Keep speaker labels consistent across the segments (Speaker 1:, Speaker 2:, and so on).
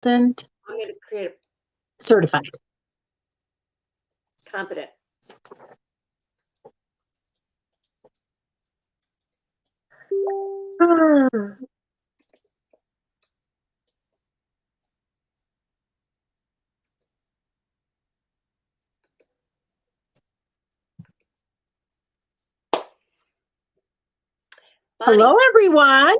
Speaker 1: consultant
Speaker 2: I'm going to create
Speaker 1: certified.
Speaker 2: a confident. Bonnie,
Speaker 1: Hello, everyone.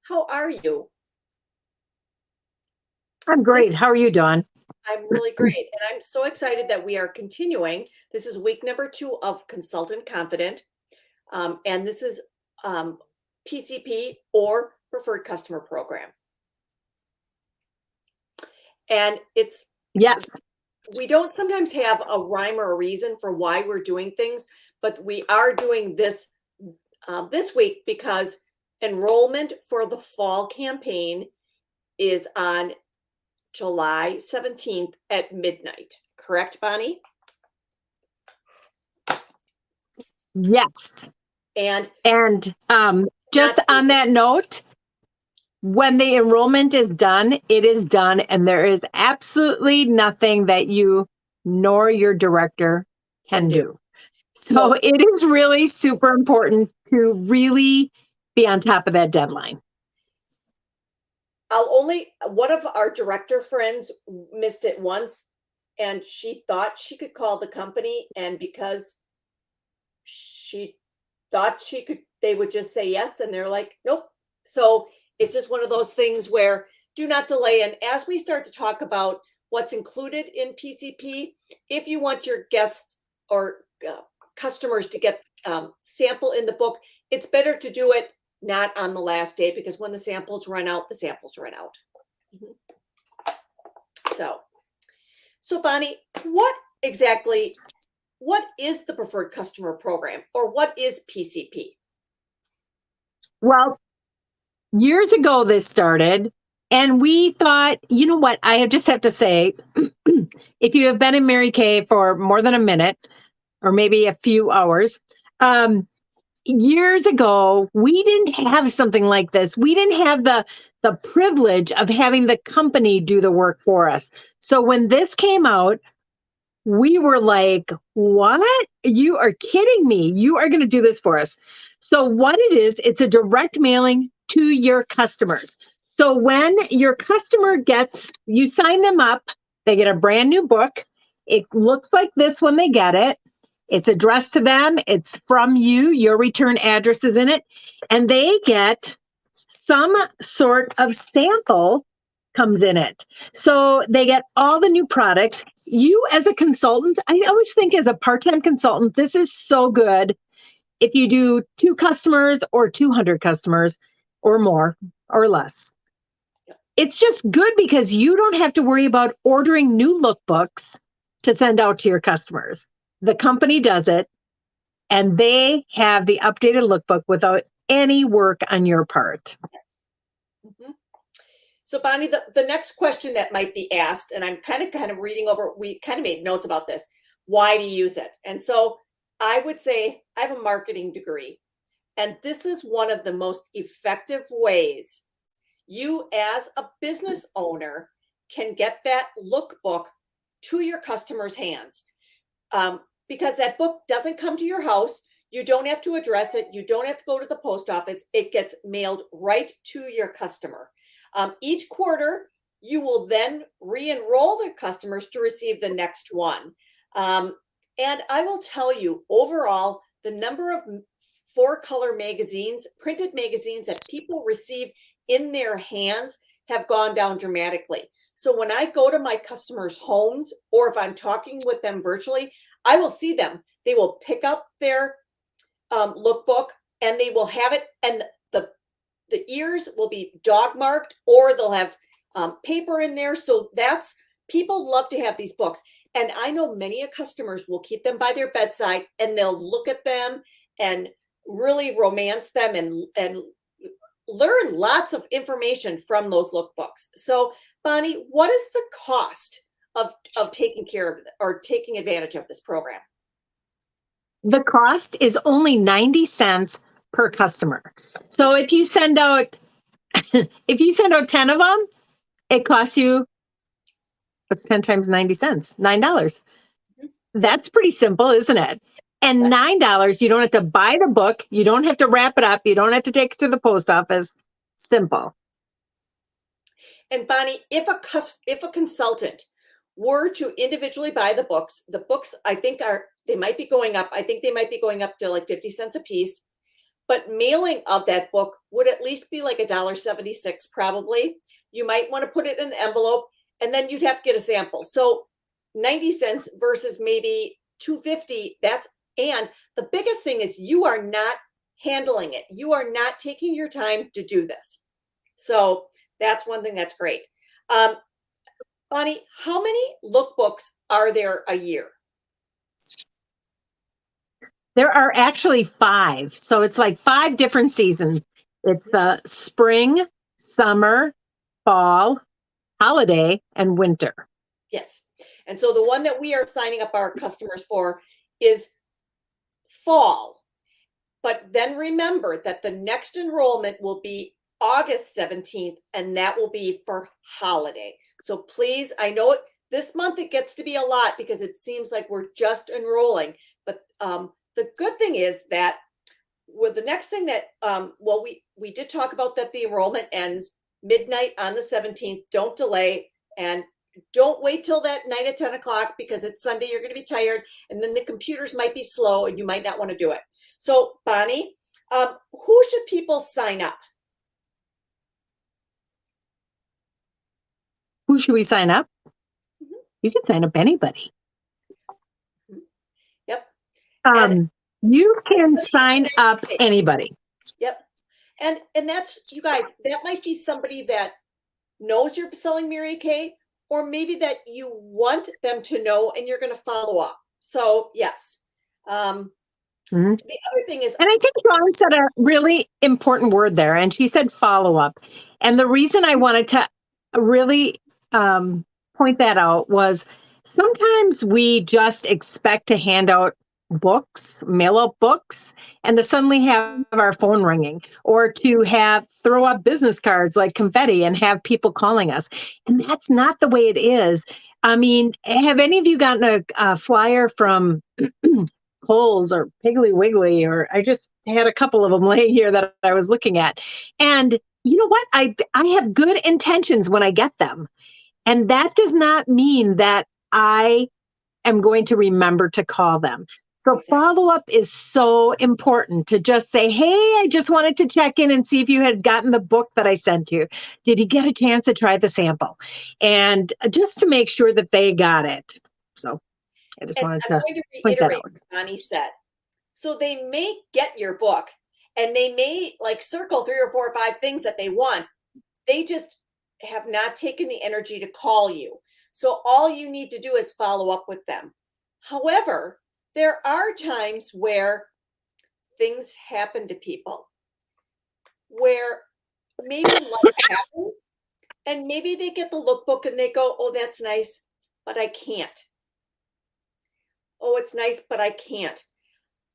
Speaker 2: how are you?
Speaker 1: I'm
Speaker 2: This
Speaker 1: great.
Speaker 2: is
Speaker 1: How are you, Dawn?
Speaker 2: I'm really great, and I'm so excited that we are continuing. This is week number 2 of Consultant Confident, and this is PCP or Preferred Customer Program. And
Speaker 1: Yes.
Speaker 2: we don't sometimes have a rhyme or a reason for why we're doing things, but we are doing this this week because enrollment for the fall campaign is on July 17th at midnight. Correct, Bonnie?
Speaker 1: Yes.
Speaker 2: And
Speaker 1: just on that note, when the enrollment is done, it is done, and there is absolutely nothing that you nor your director can do. So it is really super important to really be on top of that deadline.
Speaker 2: One of our director friends missed it once, and she thought she could call the company, and because she thought they would just say yes, and they're like, nope. So it's just one of those things where do not delay. And as we start to talk about what's included in PCP, if you want your guests or customers to get sample in the book, it's better to do it not on the last day, because when the samples run out, the samples run out. So Bonnie, what is the Preferred Customer Program, or what is PCP?
Speaker 1: Well, years ago this started, and we thought, you know what, I just have to say, if you have been in Mary Kay for more than a minute, or maybe a few hours, years ago, we didn't have something like this. We didn't have the privilege of having the company do the work for us. So when this came out, we were like, what? You are kidding me. You are going to do this for us. So what it is, it's a direct mailing to your customers. So when your customer you sign them up, they get a brand new book. It looks like this when they get it. It's addressed to them. It's from you. Your return address is in it. And they get some sort of sample comes in it. So they get all the new products. You as a consultant, I always think as a part-time consultant, this is so good if you do 2 customers or 200 customers or more or less. It's just good because you don't have to worry about ordering new lookbooks to send out to your customers. The company does it, and they have the updated lookbook without any work on your part.
Speaker 2: Yes. Mm-hmm. So Bonnie, the next question that might be asked, and I'm kind of reading over, we kind of made notes about this. Why do you use it? And so I would say I have a marketing degree, and this is one of the most effective ways you as a business owner can get that lookbook to your customers' hands. Because that book doesn't come to your house. You don't have to address it. You don't have to go to the post office. It gets mailed right to your customer. Each quarter, you will then re-enroll the customers to receive the next one. And I will tell you, overall, the number of 4-color magazines, printed magazines that people receive in their hands have gone down dramatically. So when I go to my customers' homes, or if I'm talking with them virtually, I will see them. They will pick up their lookbook, and they will have it, and the ears will be dog marked, or they'll have paper in there. So people love to have these books. And I know many customers will keep them by their bedside, and they'll look at them and really romance them and learn lots of information from those lookbooks. So Bonnie, what is the cost of taking care of or taking advantage of this program?
Speaker 1: The cost is only 90 cents per customer. So if you send out 10 of them, It costs you, what's 10 times 90 cents? $9. That's pretty simple, isn't it? And
Speaker 2: Yes.
Speaker 1: $9, you don't have to buy the book. You don't have to wrap it up. You don't have to take it to the post office. Simple.
Speaker 2: And Bonnie, if a consultant were to individually buy the books I think they might be going up. I think they might be going up to like 50 cents a piece. But mailing of that book would at least be like $1.76 probably. You might want to put it in an envelope, and then you'd have to get a sample. So 90 cents versus maybe 250. And the biggest thing is you are not handling it. You are not taking your time to do this. So that's one thing that's great. Bonnie, how many lookbooks are there a year?
Speaker 1: There are actually 5. So it's like 5 different seasons. It's the spring, summer, fall, holiday, and winter.
Speaker 2: Yes. And so the one that we are signing up our customers for is fall. But then remember that the next enrollment will be August 17th, and that will be for holiday. So please, I know this month it gets to be a lot because it seems like we're just enrolling. But the good thing is that with the next thing that, we did talk about that the enrollment ends midnight on the 17th. Don't delay, and don't wait till that night at 10 o'clock because it's Sunday. You're going to be tired, and then the computers might be slow and you might not want to do it. So Bonnie, who should people sign up?
Speaker 1: Who should we sign up?
Speaker 2: Mhm.
Speaker 1: You can sign up anybody.
Speaker 2: Yep. And
Speaker 1: You can sign up anybody.
Speaker 2: Yep. And that's, you guys, that might be somebody that knows you're selling Mary Kay, or maybe that you want them to know and you're going to follow up. So yes.
Speaker 1: Mhm.
Speaker 2: The other thing is,
Speaker 1: And I think Dawn said a really important word there, and she said follow up. And the reason I wanted to really point that out was sometimes we just expect to hand out books, mail out books, and to suddenly have our phone ringing, or to have throw up business cards like confetti and have people calling us. And that's not the way it is. I mean, have any of you gotten a flyer from Kohl's or Piggly Wiggly, or I just had a couple of them laying here that I was looking at. And you know what? I have good intentions when I get them. And that does not mean that I am going to remember to call them. So
Speaker 2: exactly.
Speaker 1: follow up is so important, to just say, hey, I just wanted to check in and see if you had gotten the book that I sent you. Did you get a chance to try the sample? And just to make sure that they got it. So I just
Speaker 2: And
Speaker 1: wanted
Speaker 2: I'm
Speaker 1: to
Speaker 2: going to
Speaker 1: point that
Speaker 2: reiterate
Speaker 1: out.
Speaker 2: what Bonnie said. So they may get your book and they may like circle 3 or 4 or 5 things that they want. They just have not taken the energy to call you. So all you need to do is follow up with them. However, there are times where things happen to people where maybe life happens and maybe they get the lookbook and they go, oh, that's nice, but I can't. Oh, it's nice, but I can't.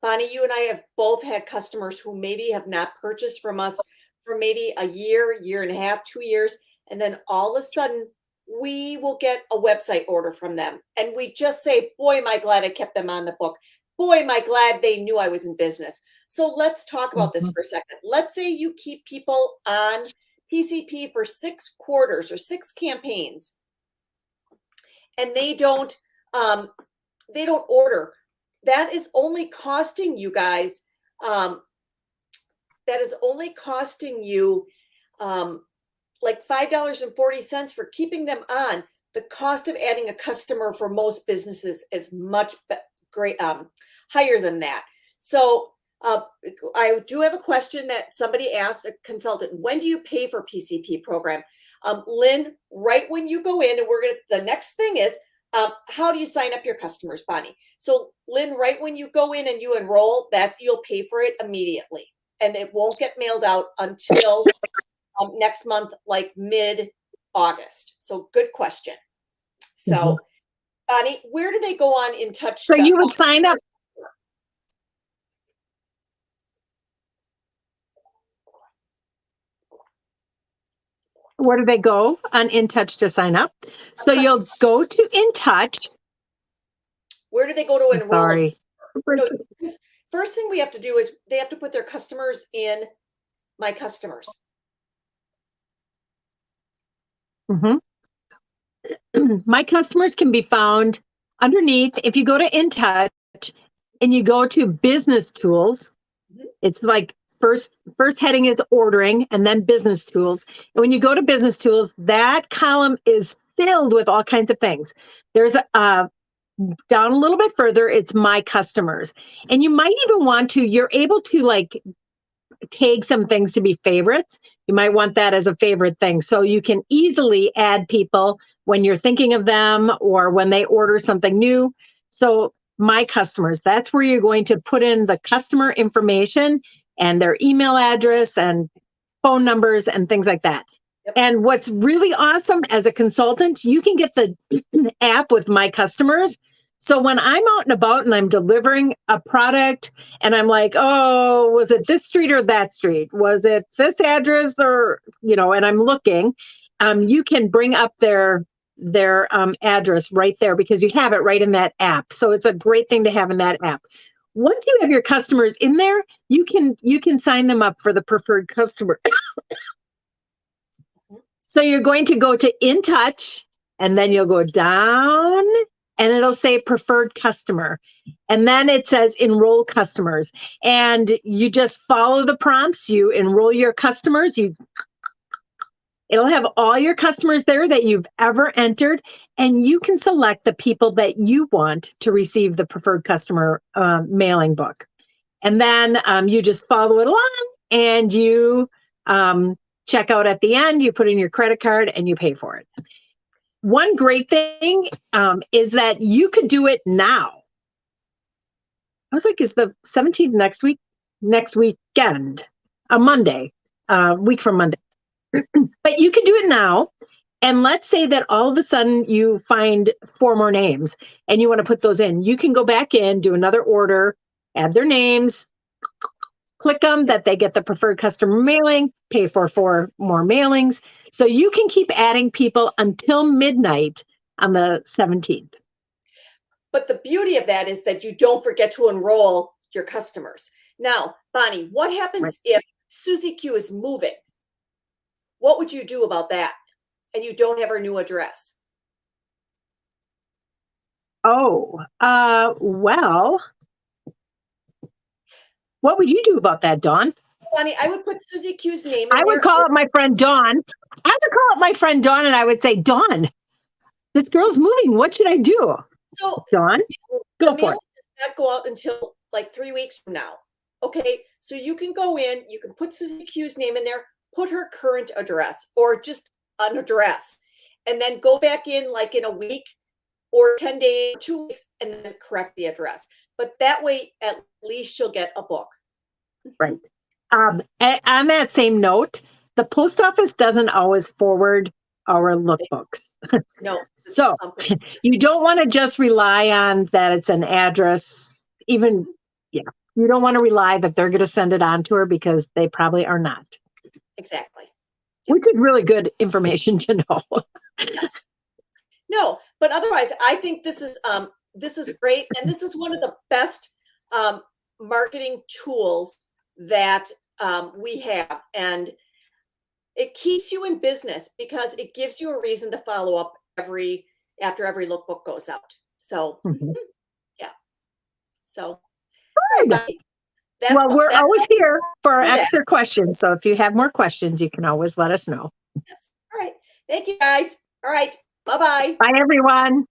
Speaker 2: Bonnie, you and I have both had customers who maybe have not purchased from us for maybe a year, year and a half, 2 years. And then all of a sudden, we will get a website order from them. And we just say, boy, am I glad I kept them on the book. Boy, am I glad they knew I was in business. So let's talk about this for a second. Let's say you keep people on PCP for 6 quarters or 6 campaigns, and they don't order. That is only costing you guys, that is only costing you like $5.40 for keeping them on. The cost of adding a customer for most businesses is much higher than that. So I do have a question that somebody asked, a consultant: when do you pay for PCP program? Lynn, right when you go in, and the next thing is, how do you sign up your customers, Bonnie? So Lynn, right when you go in and you enroll, that you'll pay for it immediately, and it won't get mailed out until next month, like mid-August. So good question. So Bonnie, where do they go on In Touch?
Speaker 1: So you would sign up. Where do they go on InTouch to sign up? So you'll go to InTouch.
Speaker 2: Where do they go to enroll?
Speaker 1: Sorry.
Speaker 2: No, first thing we have to do is they have to put their customers in My Customers.
Speaker 1: Mm-hmm. My Customers can be found underneath. If you go to InTouch and you go to Business Tools, it's like first heading is ordering and then Business Tools. And when you go to Business Tools, that column is filled with all kinds of things. There's down a little bit further, it's My Customers. And you might even want to, you're able to like tag some things to be favorites. You might want that as a favorite thing. So you can easily add people when you're thinking of them or when they order something new. So My Customers, that's where you're going to put in the customer information and their email address and phone numbers and things like that. Yep. And what's really awesome as a consultant, you can get the app with My Customers. So when I'm out and about and I'm delivering a product and I'm like, oh, was it this street or that street? Was it this address or, and I'm looking, you can bring up their address right there because you have it right in that app. So it's a great thing to have in that app. Once you have your customers in there, you can sign them up for the preferred customer. So you're going to go to InTouch and then you'll go down and it'll say preferred customer. And then it says enroll customers. And you just follow the prompts. You enroll your customers. It'll have all your customers there that you've ever entered. And you can select the people that you want to receive the preferred customer mailing book. And then you just follow it along and you check out at the end. You put in your credit card and you pay for it. One great thing is that you could do it now. I was like, is the 17th next week? Next weekend, a Monday, week from Monday. But you can do it now. And let's say that all of a sudden you find 4 more names and you want to put those in. You can go back in, do another order, add their names, click them that they get the preferred customer mailing, pay for 4 more mailings. So you can keep adding people until midnight on the 17th.
Speaker 2: But the beauty of that is that you don't forget to enroll your customers. Now, Bonnie, what happens if Susie Q is moving? What would you do about that? And you don't have her new address?
Speaker 1: Oh, well, what would you do about that, Dawn?
Speaker 2: Bonnie, I would put Susie Q's name in
Speaker 1: I would call up my friend Dawn. And I would say, Dawn, this girl's moving. What should I do?
Speaker 2: So,
Speaker 1: Dawn, go for it.
Speaker 2: The mail does not go out until like 3 weeks from now. Okay, so you can go in, you can put Susie Q's name in there, put her current address or just an address, and then go back in like in a week or 10 days, 2 weeks, and then correct the address. But that way, at least she'll get a book.
Speaker 1: Right. On that same note, the post office doesn't always forward our lookbooks.
Speaker 2: No.
Speaker 1: So you don't want to just rely on that it's an address. You don't want to rely that they're going to send it on to her because they probably are not.
Speaker 2: Exactly.
Speaker 1: Which is really good information to know.
Speaker 2: Yes. No, but otherwise, I think this is great, and this is one of the best marketing tools that we have, and it keeps you in business because it gives you a reason to follow up after every lookbook goes out. So, yeah. So,
Speaker 1: well, we're always here for our extra questions. So if you have more questions, you can always let us know.
Speaker 2: Yes. All right. Thank you, guys. All right. Bye-bye.
Speaker 1: Bye, everyone.